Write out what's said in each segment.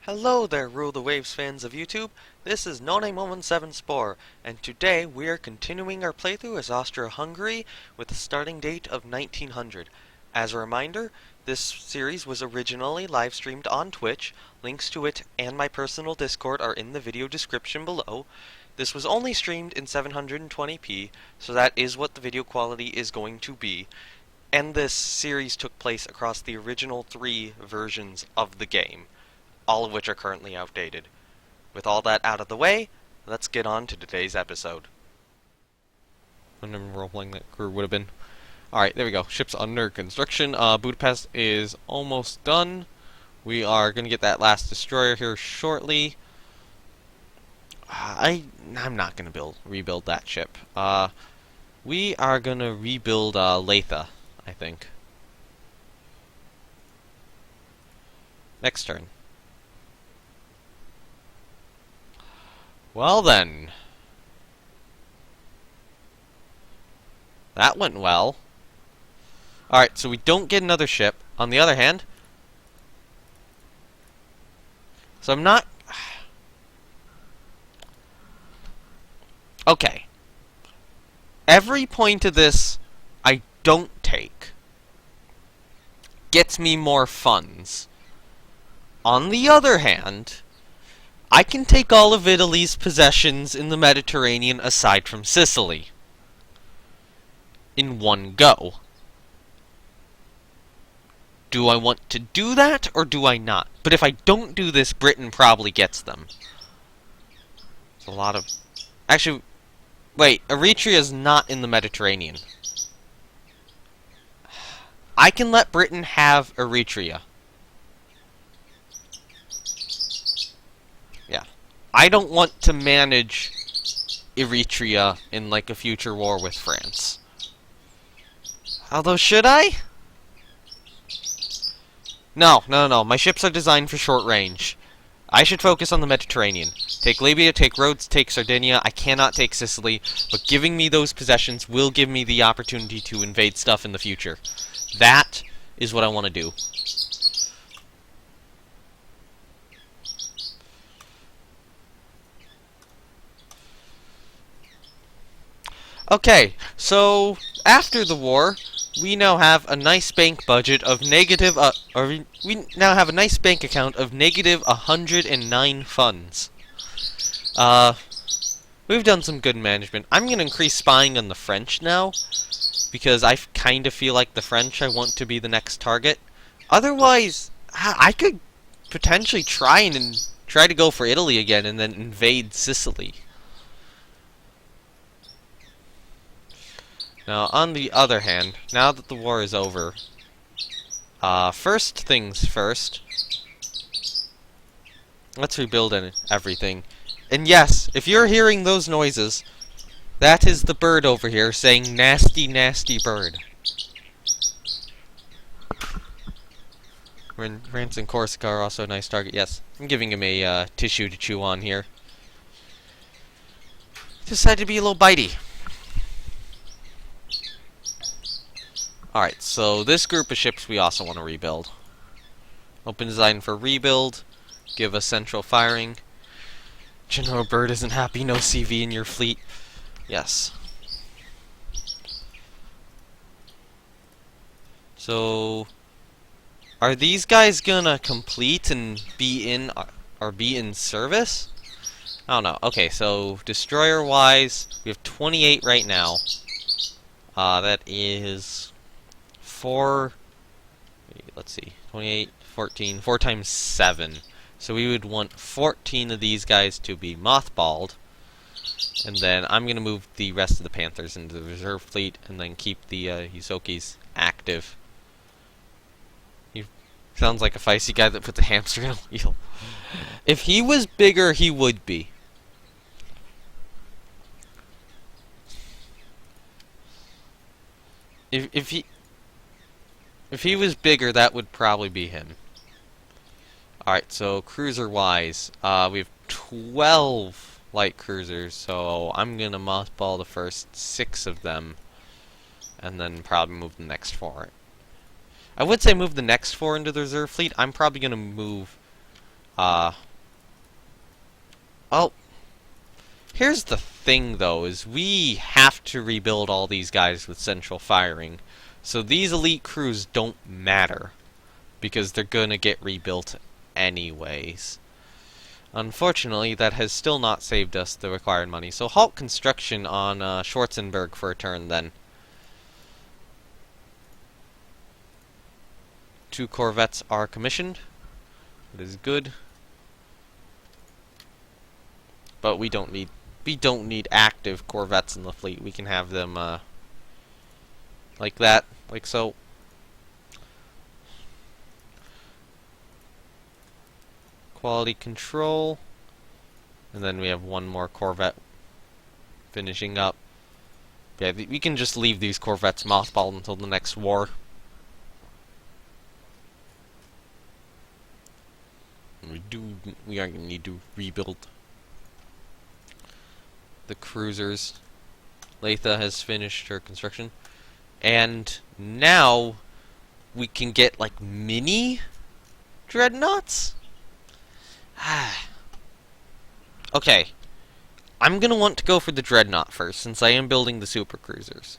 Hello there, Rule the Waves fans of YouTube. This is No917 Spore, and today we are continuing our playthrough as Austria-Hungary with a starting date of 1900. As a reminder, this series was originally live streamed on Twitch. Links to it and my personal Discord are in the video description below. This was only streamed in 720p, so that is what the video quality is going to be. And this series took place across the original 3 versions of the game, all of which are currently outdated. With all that out of the way, let's get on to today's episode. I remember role-playing that crew would have been. Alright, there we go. Ship's under construction. Budapest is almost done. We are going to get that last destroyer here shortly. I'm not going to rebuild that ship. We are going to rebuild Latha, I think. Next turn. Well then. That went well. Alright, so we don't get another ship. On the other hand, so I'm not... Okay. Every point of this I don't take gets me more funds. On the other hand, I can take all of Italy's possessions in the Mediterranean aside from Sicily in one go. Do I want to do that, or do I not? But if I don't do this, Britain probably gets them. It's a lot of... Actually, wait, Eritrea is not in the Mediterranean. I can let Britain have Eritrea. Yeah. I don't want to manage Eritrea in, like, a future war with France. Although, should I? No. My ships are designed for short range. I should focus on the Mediterranean. Take Libya, take Rhodes, take Sardinia. I cannot take Sicily, but giving me those possessions will give me the opportunity to invade stuff in the future. That is what I want to do. Okay, so after the war, we now have a nice bank budget of negative, we now have a nice bank account of negative 109 funds. We've done some good management. I'm going to increase spying on the French now, because I kind of feel like the French I want to be the next target. Otherwise, I could potentially try to go for Italy again and then invade Sicily. Now, on the other hand, now that the war is over, first things first, let's rebuild everything. And yes, if you're hearing those noises, that is the bird over here saying, "Nasty, nasty bird." France and Corsica are also a nice target. Yes, I'm giving him a tissue to chew on here. Decided to be a little bitey. Alright, so this group of ships we also want to rebuild. Open design for rebuild. Give us central firing. General Byrd isn't happy. No CV in your fleet. Yes. So, are these guys gonna complete and be in service? I don't know. Okay, so destroyer-wise, we have 28 right now. That is 4, let's see, 28, 14, 4 times 7. So we would want 14 of these guys to be mothballed. And then I'm going to move the rest of the Panthers into the reserve fleet and then keep the Yusokis active. He sounds like a feisty guy that puts a hamster in a wheel. If he was bigger, he would be. If he was bigger, that would probably be him. Alright, so cruiser-wise, we have 12 light cruisers, so I'm gonna mothball the first 6 of them, and then probably move the next 4. I would say move the next 4 into the reserve fleet. I'm probably gonna move Well, here's the thing, though, is we have to rebuild all these guys with central firing. So these elite crews don't matter, because they're gonna get rebuilt anyways. Unfortunately, that has still not saved us the required money. So halt construction on Schwarzenberg for a turn, then. 2 corvettes are commissioned. That is good. But we don't need active corvettes in the fleet. We can have them like that, like so. Quality control, and then we have 1 more corvette finishing up. Yeah, we can just leave these corvettes mothballed until the next war. We are going to need to rebuild the cruisers. Latha has finished her construction, and now we can get like mini dreadnoughts. Okay, I'm gonna want to go for the Dreadnought first, since I am building the super cruisers.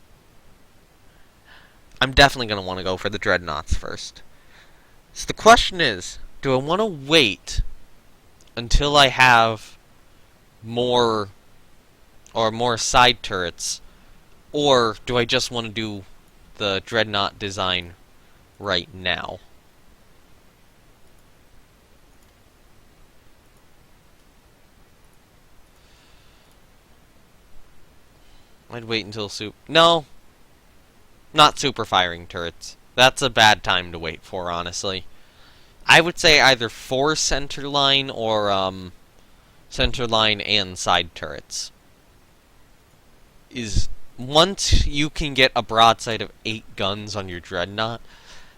I'm definitely gonna want to go for the Dreadnoughts first. So the question is, do I want to wait until I have more side turrets, or do I just want to do the Dreadnought design right now? I'd wait until No, not super firing turrets. That's a bad time to wait for, honestly. I would say either 4 center line or center line and side turrets. Once you can get a broadside of 8 guns on your Dreadnought,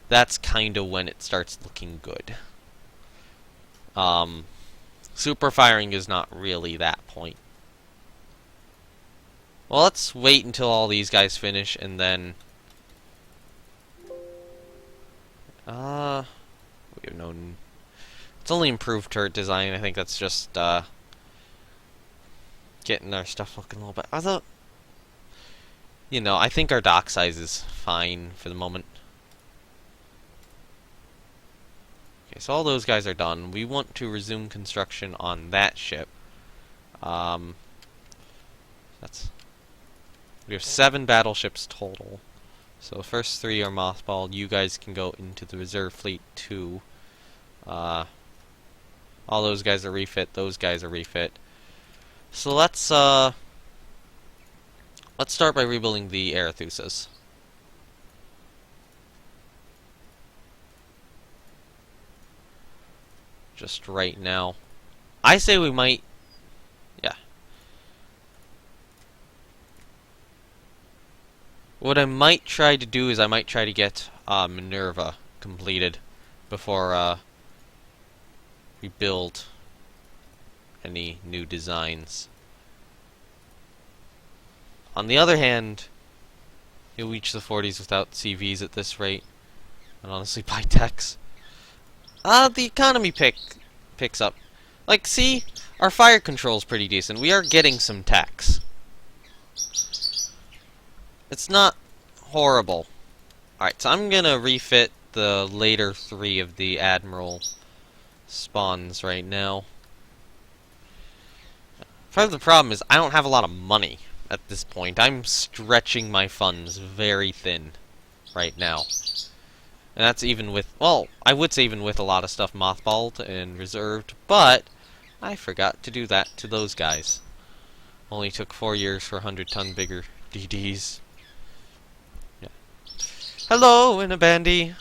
that's kind of when it starts looking good. Super firing is not really that point. Well, let's wait until all these guys finish, and then we have no. It's only improved turret design. I think that's just getting our stuff looking a little bit. Although, you know, I think our dock size is fine for the moment. Okay, so all those guys are done. We want to resume construction on that ship. We have 7 battleships total. So the first 3 are mothballed. You guys can go into the reserve fleet too. All those guys are refit. Those guys are refit. So let's start by rebuilding the Arethusa's. Just right now. I say we might. Yeah. What I might try to do is I might try to get Minerva completed before we build any new designs. On the other hand, you'll reach the 40s without CVs at this rate, and honestly buy techs. The economy picks up. Like, see, our fire control's pretty decent. We are getting some techs. It's not horrible. Alright, so I'm gonna refit the later 3 of the Admiral spawns right now. Part of the problem is I don't have a lot of money at this point. I'm stretching my funds very thin right now. And that's even with, well, I would say even with a lot of stuff mothballed and reserved, but I forgot to do that to those guys. Only took 4 years for 100-ton bigger DDs. Yeah. Hello, Inabandy.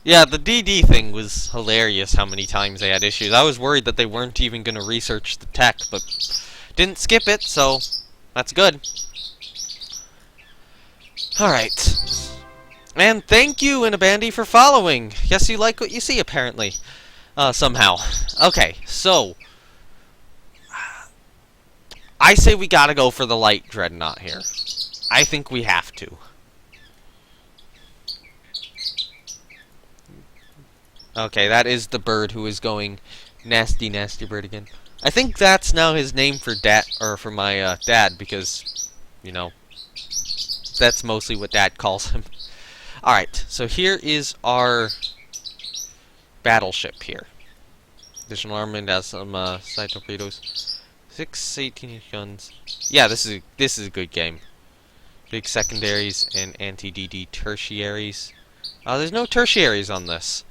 Yeah, the DD thing was hilarious how many times they had issues. I was worried that they weren't even going to research the tech, but didn't skip it, so that's good. Alright. And thank you, Inabandy, for following. Yes, you like what you see, apparently. Somehow. Okay, so I say we gotta go for the light Dreadnought here. I think we have to. Okay, that is the bird who is going Nasty, nasty bird again. I think that's now his name for dad, or for my dad, because, you know, that's mostly what Dad calls him. Alright, so here is our battleship here. Additional armament has some side torpedoes. 6 18-inch guns. Yeah, this is a good game. Big secondaries and anti-DD tertiaries. There's no tertiaries on this.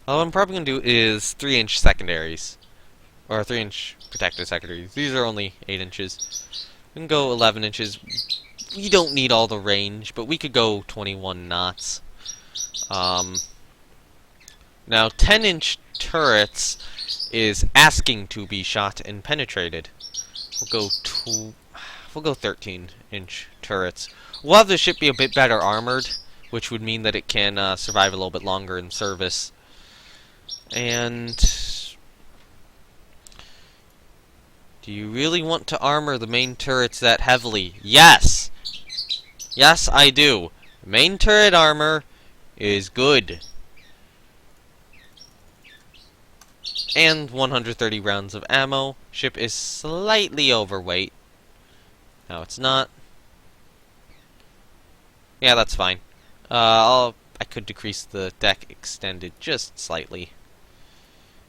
All I'm probably going to do is 3-inch secondaries. Or 3-inch protected secondaries. These are only 8 inches. We can go 11 inches. We don't need all the range, but we could go 21 knots. Now, 10-inch turrets is asking to be shot and penetrated. We'll go 13-inch turrets. We'll have the ship be a bit better armored, which would mean that it can survive a little bit longer in service. And do you really want to armor the main turrets that heavily? Yes! Yes, I do. Main turret armor is good. And 130 rounds of ammo. Ship is slightly overweight. No, it's not. Yeah, that's fine. I could decrease the deck extended just slightly.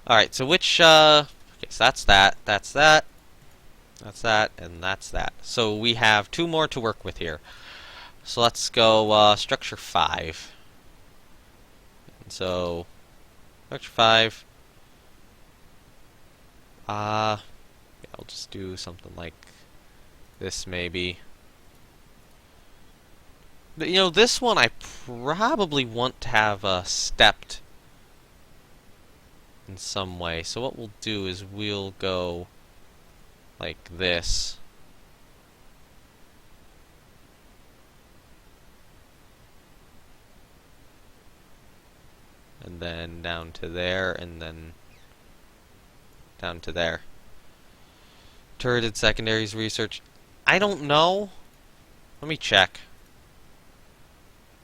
Alright, so which, okay, so that's that, that's that, that's that, and that's that. So we have 2 more to work with here. So let's go, structure 5. And so, structure 5. Yeah, I'll just do something like this, maybe. But, you know, this one I probably want to have stepped in some way. So what we'll do is we'll go like this. And then down to there, and then down to there. Turreted secondaries research. I don't know. Let me check.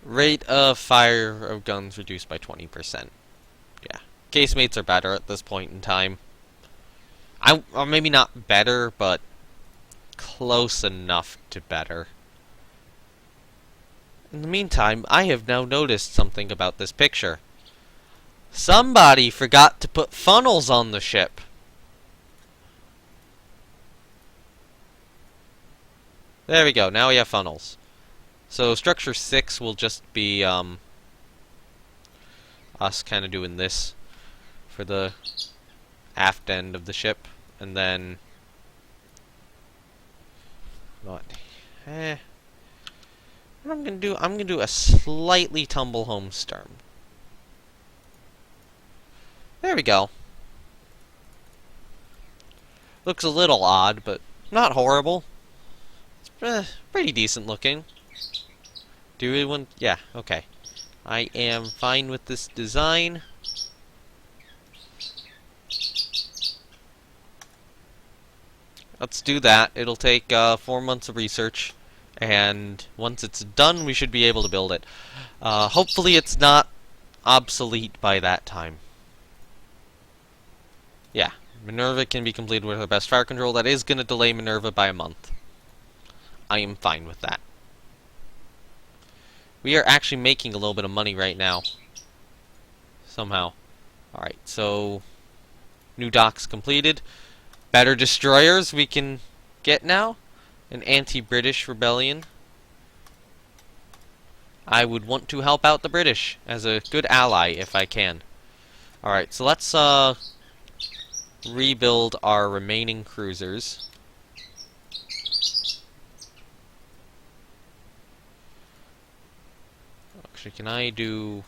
Rate of fire of guns reduced by 20%. Yeah. Casemates are better at this point in time. Or maybe not better, but close enough to better. In the meantime, I have now noticed something about this picture. Somebody forgot to put funnels on the ship. There we go, now we have funnels. So structure 6 will just be us kind of doing this for the aft end of the ship, and then what? What I'm gonna do a slightly tumble home stern. There we go. Looks a little odd, but not horrible. It's pretty decent looking. Do you really want... Yeah, okay. I am fine with this design. Let's do that. It'll take 4 months of research, and once it's done, we should be able to build it. Hopefully it's not obsolete by that time. Yeah, Minerva can be completed with her best fire control. That is going to delay Minerva by a month. I am fine with that. We are actually making a little bit of money right now. Somehow. Alright, so new docks completed. Better destroyers we can get now. An anti-British rebellion. I would want to help out the British as a good ally if I can. Alright, so let's rebuild our remaining cruisers. Actually, can I do...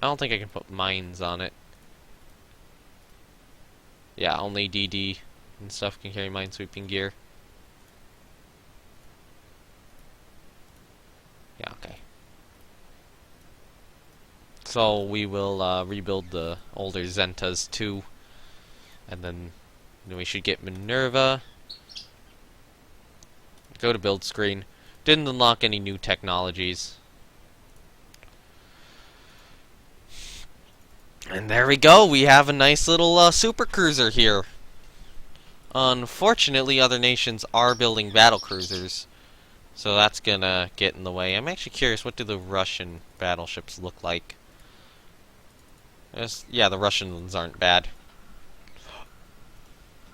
I don't think I can put mines on it. Yeah, only DD and stuff can carry minesweeping gear. Yeah, okay. So we will rebuild the older Zentas too. And then we should get Minerva. Go to build screen. Didn't unlock any new technologies. And there we go. We have a nice little super cruiser here. Unfortunately, other nations are building battle cruisers, so that's gonna get in the way. I'm actually curious, what do the Russian battleships look like? Yeah, the Russian ones aren't bad.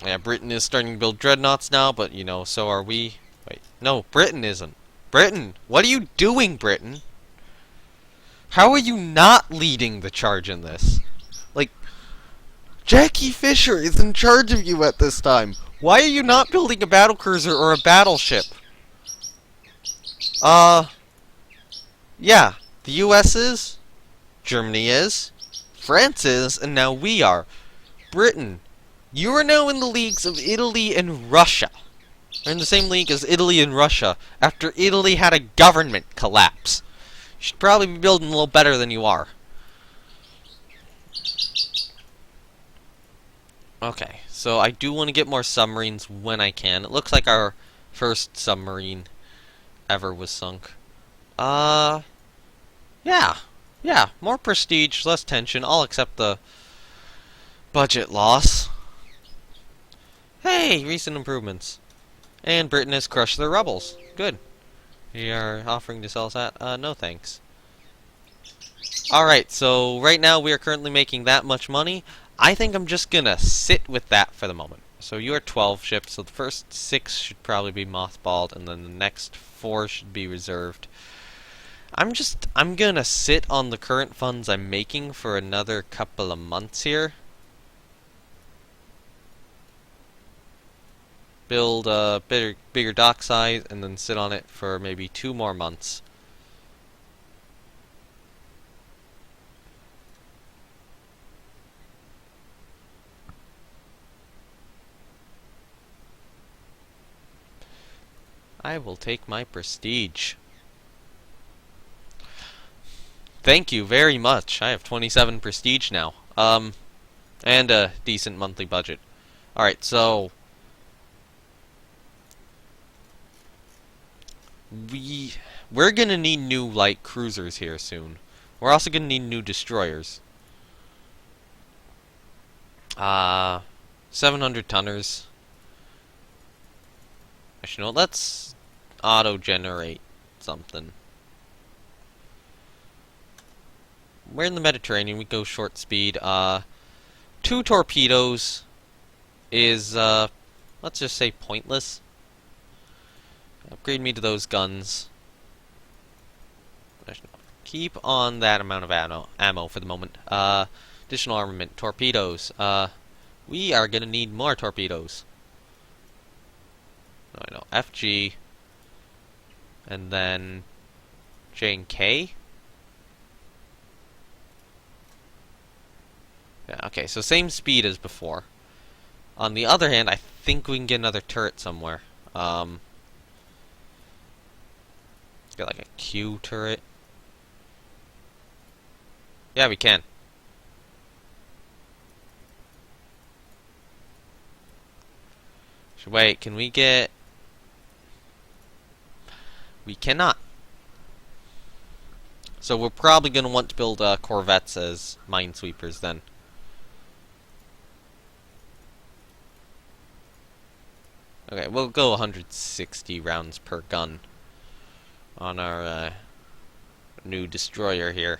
Yeah, Britain is starting to build dreadnoughts now, but, you know, so are we. Wait, no, Britain isn't. Britain! What are you doing, Britain? How are you not leading the charge in this? Like, Jackie Fisher is in charge of you at this time. Why are you not building a battlecruiser or a battleship? Yeah. The US is, Germany is, France is, and now we are. Britain, you are now in the leagues of Italy and Russia. You're in the same league as Italy and Russia after Italy had a government collapse. You should probably be building a little better than you are. Okay, so I do want to get more submarines when I can. It looks like our first submarine ever was sunk. Yeah. Yeah, more prestige, less tension. I'll accept the budget loss. Hey, recent improvements. And Britain has crushed their rebels. Good. We are offering to sell us that. No thanks. Alright, so right now we are currently making that much money. I think I'm just gonna sit with that for the moment. So you are 12 ships, so the first 6 should probably be mothballed, and then the next 4 should be reserved. I'm gonna sit on the current funds I'm making for another couple of months here. Build a bigger dock size, and then sit on it for maybe 2 more months. I will take my prestige. Thank you very much. I have 27 prestige now. And a decent monthly budget. Alright, so we're gonna need new light cruisers here soon. We're also gonna need new destroyers. 700 tonners. Actually, no, let's auto-generate something. We're in the Mediterranean, we go short speed. 2 torpedoes is, let's just say pointless. Upgrade me to those guns. Keep on that amount of ammo for the moment. Additional armament, torpedoes. We are gonna need more torpedoes. I know, FG, and then J and K. Yeah, okay, so same speed as before. On the other hand, I think we can get another turret somewhere. Get like a Q turret. Yeah, we can. Wait, can we get... We cannot. So we're probably going to want to build corvettes as minesweepers then. Okay, we'll go 160 rounds per gun on our new destroyer here.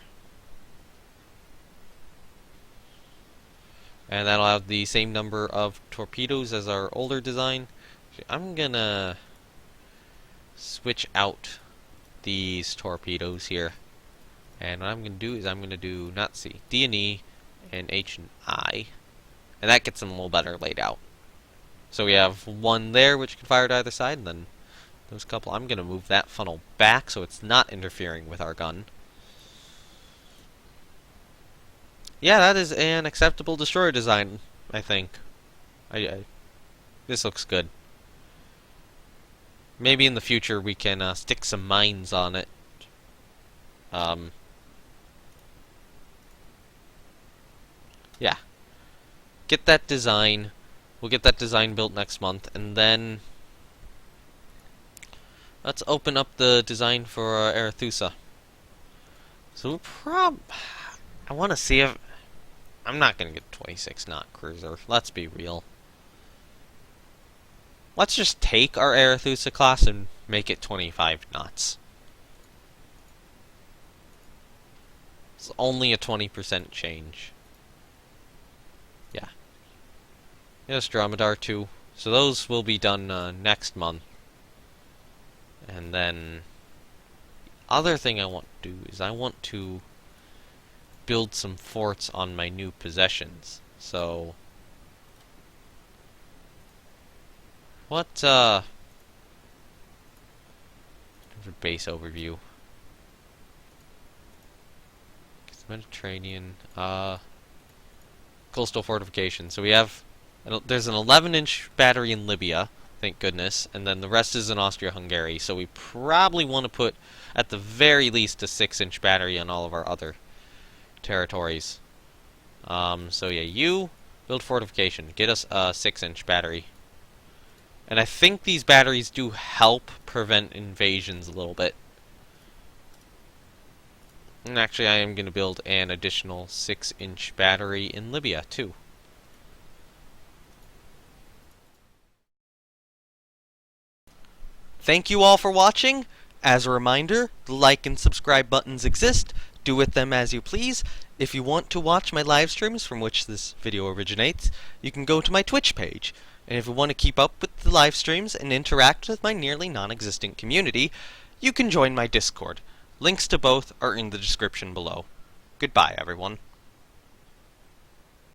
And that'll have the same number of torpedoes as our older design. I'm gonna switch out these torpedoes here. And what I'm gonna do is I'm gonna do, not C, D and E, and H and I. And that gets them a little better laid out. So we have one there which can fire to either side, and then those couple. I'm gonna move that funnel back so it's not interfering with our gun. Yeah, that is an acceptable destroyer design, I think. This looks good. Maybe in the future we can stick some mines on it. Yeah. Get that design. We'll get that design built next month, and then let's open up the design for Arethusa. So I want to see if I'm not gonna get a 26 knot cruiser. Let's be real. Let's just take our Arethusa class and make it 25 knots. It's only a 20% change. Yeah. Yes, Dromedar 2. So those will be done next month. And then other thing I want to do is I want to build some forts on my new possessions. So what base overview. Mediterranean coastal fortification. So we have there's an 11-inch battery in Libya, thank goodness, and then the rest is in Austria-Hungary. So we probably want to put, at the very least, a 6-inch battery on all of our other territories. So yeah, you build fortification. Get us a 6-inch battery. And I think these batteries do help prevent invasions a little bit. And actually, I am going to build an additional 6-inch battery in Libya, too. Thank you all for watching. As a reminder, the like and subscribe buttons exist. Do with them as you please. If you want to watch my live streams from which this video originates, you can go to my Twitch page. And if you want to keep up with the live streams and interact with my nearly non-existent community, you can join my Discord. Links to both are in the description below. Goodbye, everyone.